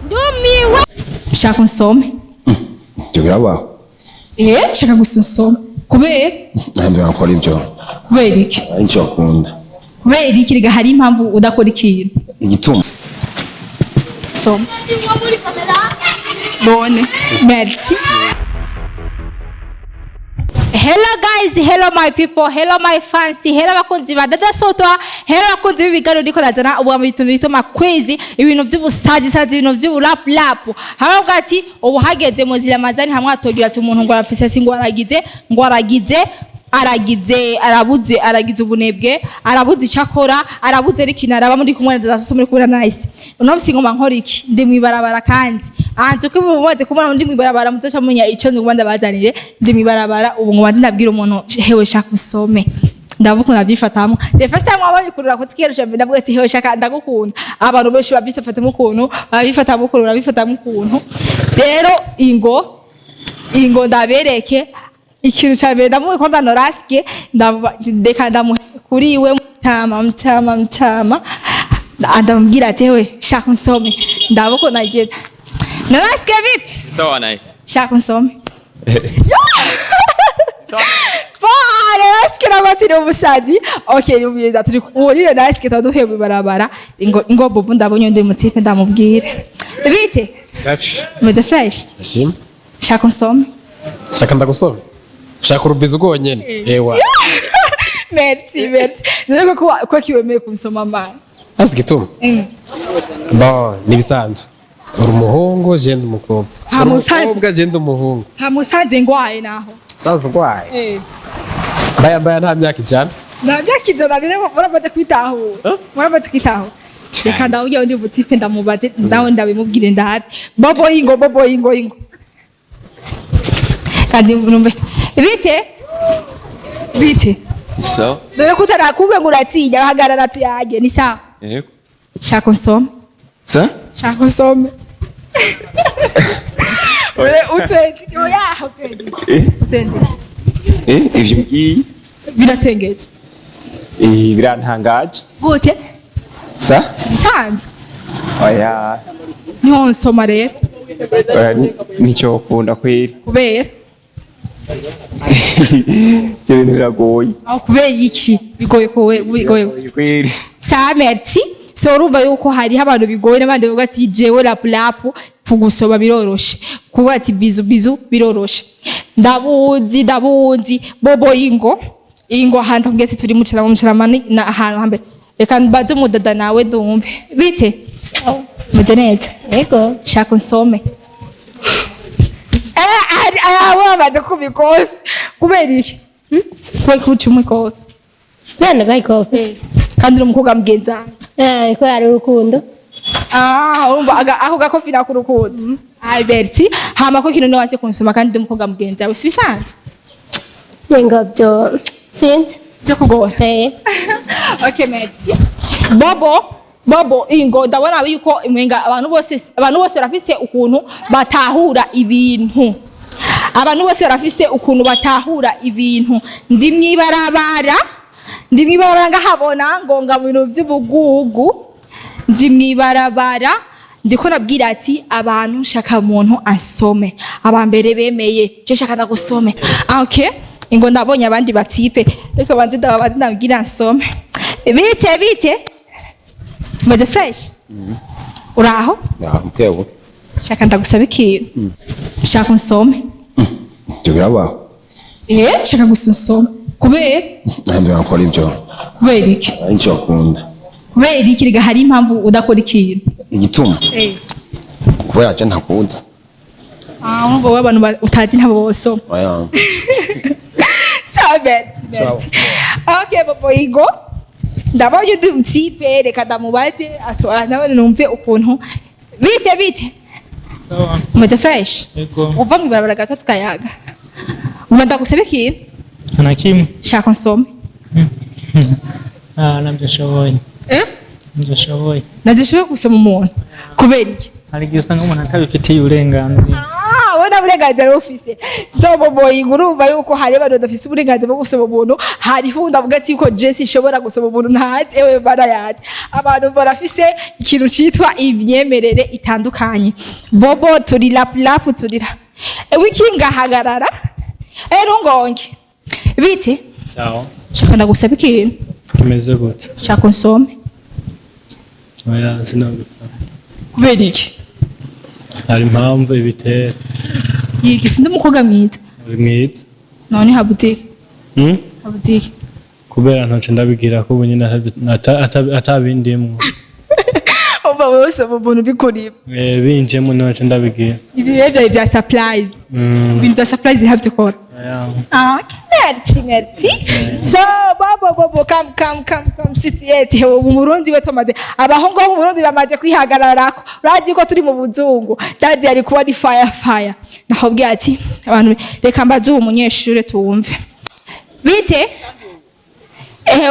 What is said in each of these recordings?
ndumiwe shaka unsome birabaho shaka gusa unsome kubera ntabwo nakora ibyo kubera iki icyo akunda kubera iki riga hari impamvu udakora ikintu igituma soma bone merci. Hello guys, hello my people, hello my fans, hello bakunzi ba DADA SUTWA, hello bakunzi b'ibigaro ndiko lazana ubu bituma kwezi ibintu by'ubusazi sazi ibintu by'urap rap. Habaho ati ubu hageze mu zira mazani hamwe atogira ati umuntu ngo arafise singo aragize ubunebwe arabuze icyakora arabuze rikinara aba muri kumwe na DADA SUTWA muri kubura nice uno singoma nkora iki ndi mwibarabara kandi anze ko mubaze kubona ndi mwibarabara muzaca munya ico ngubanda bazanire ndi mwibarabara ubu ngo ndabwira umuntu hewe shaka usome ndabukunda byifatamo the first time wabayikurura ko tikero cyambe ndavuga ati hewe shaka ndagukunda abantu benshi babyifata mu kuntu babifata mu kuntu babifata mu kuntu rero ingo ndabereke ikintu cyabere ndamuye ko ndanoraske ndeka ndamu kuri iwe mutama ndamubwira ati we shaka unsome ndaboko nageta noraske vipi so nice shaka unsome noraske nabatiri umusazi okay nubiza turi kurira noraske taduhebwe barabara ingo bobo ndabonye ndi mutipe ndamubwire bite safi meze fresh shim shaka unsome shaka ndagusome shaka urubizo gonyene ewa merci niko ko kiwemeye kunsoma mana azigituma bo nibisanzwe uri umuhungu jenda umukobwa umukobwa jenda umuhungu hamusaze ngwaye naho saza ngwaye baya nta myaka ijana nta myaka ijana rero muramaze kwitaho reka ndawujya ndi butipe ndamubaze nawe ndabimubwire ndahabi bobo ingo kandi numve bite so dore kutarakube ngo uratinya hagarara tuyaje ni sawa yego shaka unsome sa shaka unsome utenze ivyo ngiyi biratengeje birantangaje gute sa bisanzwe oya niho nsoma rero nicyo ukunda kwera kubera ibyo bintu biragoye aho kubera iki bigoye kwera sa merci so urumva yuko hari abantu bigoye n'abandi bavuga ati jewe rap kugusoma biroroshe kuvuga ati bizu biroroshe ndabuzi bobo ingo ahantu mbwe ati turi mucaramani na ahantu hambere reka mbaze umudada nawe ndumve bite meze neza yego shaka unsome wamaze kubikoza kubera iki kubera kuca umwikoza bana bayikofe kandi uri umukobwa mugenzi wanjye ko ari urukundo urumva ako gakofi nako urukundo Berti hama ko kintu wase kunsoma kandi ndi umukobwa mugenzi wawe si bisanzwe ngo byo sinzi byo kugora okay merci bobo ingo ndabona yuko imwenga abantu bose barafise ukuntu batahura ibintu ndi mwibarabara ngahabona ngo ngabintu by'ubugugu ndi mwibarabara ndiko nabwira ati abantu shaka umuntu asome abambere bemeye je shaka ndagusome okay ingo ndabonye abandi batipe reka banze ndababwira nsome bite meze fresh uraho mkewe shaka ndagusaba ikintu shaka unsome birabaho shaka gusa unsome kubera ntabwo nakora ibyo kubera iki icyo akunda kubera iki riga hari impamvu udakora ikintu igituma kubera cyo ntakunze ngo abantu utazi ntabo bosoma oya sabet okay bobo ingo ndabonye undi mtipe reka ndamubaze nawe numve ukuntu bite sawa meze fresh yego uva mu barabara gatatu kayaga ndagusaba ikintu ana kimwe shaka unsome nabyashoboye nabyashoboye gusoma umuntu kubera iki hari igihe usanga umuntu atabifitiye uburenganzira wenda burenganzira ufise so bobo igurumva yuko hari abantu badafise uburenganzira bwo gusoma umuntu hari hunda avuga ati yuko Jesse ishobora gusoma umuntu ntazi ewe bara yaje abantu barafise ikintu citwa imyemerere itandukanye bobo turi lapu turira wikinga hagarara rungonge bite Sawa. shaka ndagusaba ikintu Kimeze gute? shaka nsome Oya sinagusaba. kubera iki Hari impamvu ibitera. yiki sindi umukobwa mwiza Uri mwiza. none habutike habutike Kubera ntace ndabigira ko ubu nyine atabindimwo. umva wose ubuntu bikuriba Binjemo ntace ndabigira. ibirevya bya surprise ibintu bya surprise bihavye kora merci so bobo come sit yet mu Burundi we tomaze abahungu bo mu Burundi bamaze kwihagararako urazi ko turi mu buzungu dadi ari kuba ari fire nahobwiye ati abantu reka mbaze uwo munyeshure tuwumve bite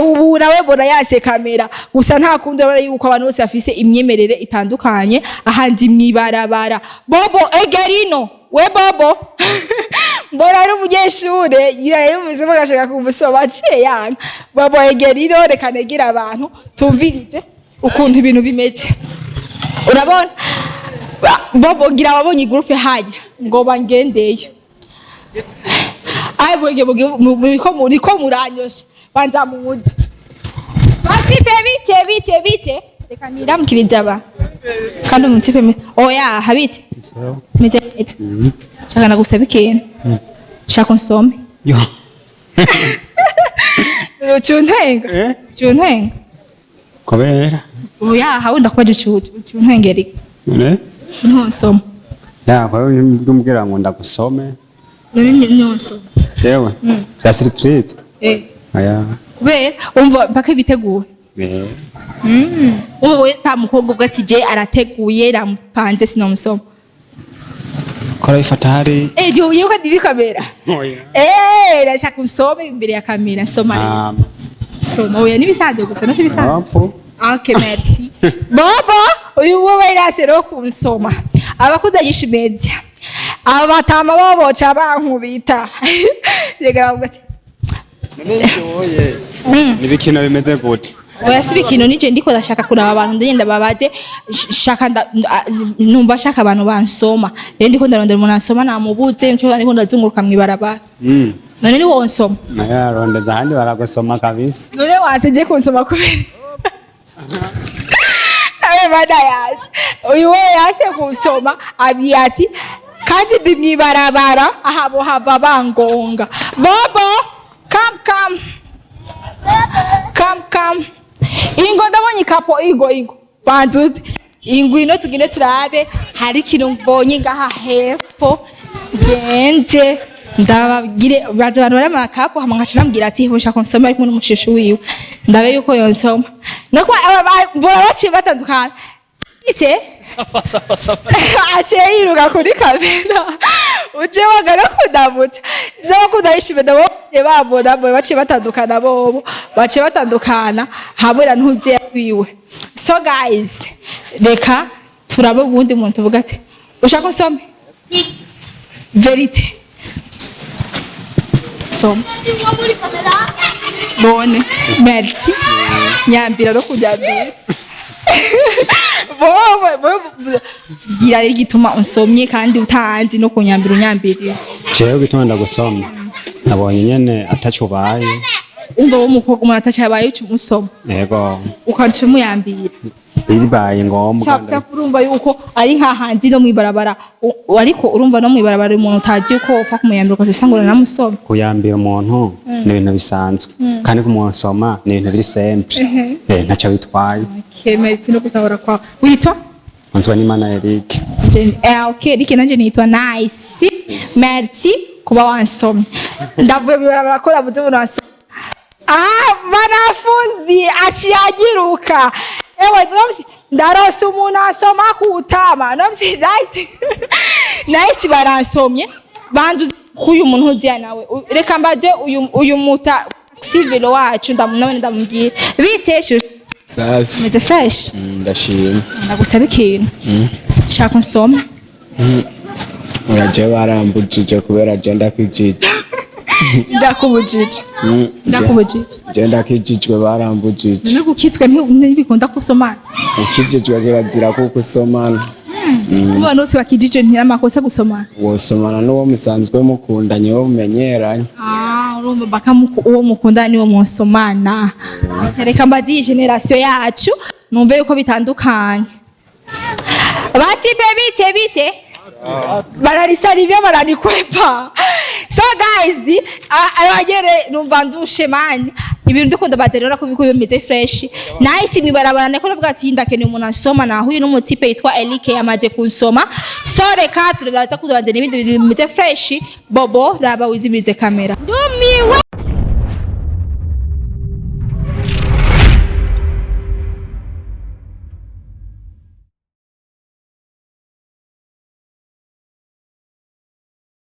ubu nawe bona yase kamera gusa nta kundi rero yuko abantu bose bafise imyemerere itandukanye ahandi mwibarabara bobo egerino we bobo mbona ari umunyeshure yumvise bagashaka kumusoma aciye yana bobo egerino reka negira abantu tumvirize ukuntu ibintu bimeze urabona bobo gira wabonye groupe hajya ngo bangendeyo ai boge muriko muranyosha banza muzi batipe bite reka niramukiriza aba kandi umutipe oya habite meze neza shaka nagusaba ikintu shaka nsome Yo. ucuntenga Kubera. oya hawunda kuba ucuntengera Ne? ntonsoma Ya, kwa hiyo mbwira ngo ndagusome. none ntonsoma Yewe. Bya surprise. Aya. kubera umva mpaka biteguwe wowe ta mukobwa ubwo ati je arateguye ramupanze sinomusoma Kora ifata hari. Yo ko ndi kamera Oya. ndashaka usome imbere ya kamera soma soma oya nibisanzwe gusa no bisanzwe Hapo. okay merci baba uyu wowe irasero kunsoma abakuza yishimeze abatama babo cha bankubita rega bavuga ati Nibikino bimeze gute? oya si bikino nije ndiko ndashaka kuraba abantu ndagenda babaze shaka numva shaka abantu bansoma rero ndiko ndarondera umuntu ansoma namubuze cyo ndiko ndazunguruka mwibarabara none ni wowe nsoma Naya rondeza handi baragusoma kabisa. none waseje kunsoma kubera abe bada yaje uyu we yase kunsoma abiyati kandi ndimwibarabara ahabo hava bangonga bobo come ingo ndabonye ikapo igo banzuze ingwino tugende turabe hari ikintu mbonye ngaha hepfo genze ndababwire baza abantu bari amakapo hamwe ngaca nambwira ati hosha konsoma ariko n'umushishu wiwe ndabe yuko yonsoma nako bora baciye batandukana ite aciye yiruka kuri kamera uje wagara kudamuta zo kudayishime ndabo babona bo baciye batandukana bobo baciye batandukana habura ntuje wiwe so guys reka turabo ubundi muntu tuvuga ati ushaka usome verite soma bone merci nyambira no kujyambira gira igituma unsomye kandi utanzi no kunyambira unyambirira Jewe gituma ndagusoma. Nabonye nyene atacubaye. umva wo mukobwa umuntu atacabaye umusoma Yego. ukanca umuyambira Iribaye ngombwa. cyapfa urumva yuko ari hahandi no mwibarabara ariko urumva no mwibarabara umuntu utazi uko ufa kumuyambira ukaje usangura namusoma Kuyambira umuntu ni ibintu bisanzwe kandi kumusoma ni ibintu biri simple. Ntaco bitwaye. kemeretse no kutahora kwa witwa Nzwa ni mana Eric. okay Eric nanje nitwa nice merci kuba wansomye ndavuye bibarabara ko rabuze umuntu wansomye wanafunzi achiajiruka ewe nomsi ndarose umuntu asoma kutama nomsi nice baransomye banzu kuyu muntu uziya nawe reka mbaje uyu muta civil wacu ndamubwira biteshe Safi. meze fresh Ndashimye. ndagusaba ikintu shaka nsoma Uraje barambujije kubera agenda kijije. ndakubujije ndakubujije Je ndakijijwe barambujije. no gukitswe ntibikunda kusomana Ukijijwe kirazira kuko usomana. abantu bose bakijije ntiramakose gusomana Wosomana n'uwo musanzwe mukundanye wo mumenyeranye. urumva baka uwo mukundana niwo musomana reka mbazi generation yacu numve yuko bitandukanye bati bite bararisarivya baranikwepa so guys abagere numva ndushe mani ibintu ndikunda baterera ko biko bimeze fresh nice mibarabara nako navuga ati ndakene umuntu asoma naho uyu n'umutipe yitwa Elike yamaze kunsoma so reka turabata kuzabande n'ibindi bintu bimeze fresh bobo raba wizibirize kamera ndumiwe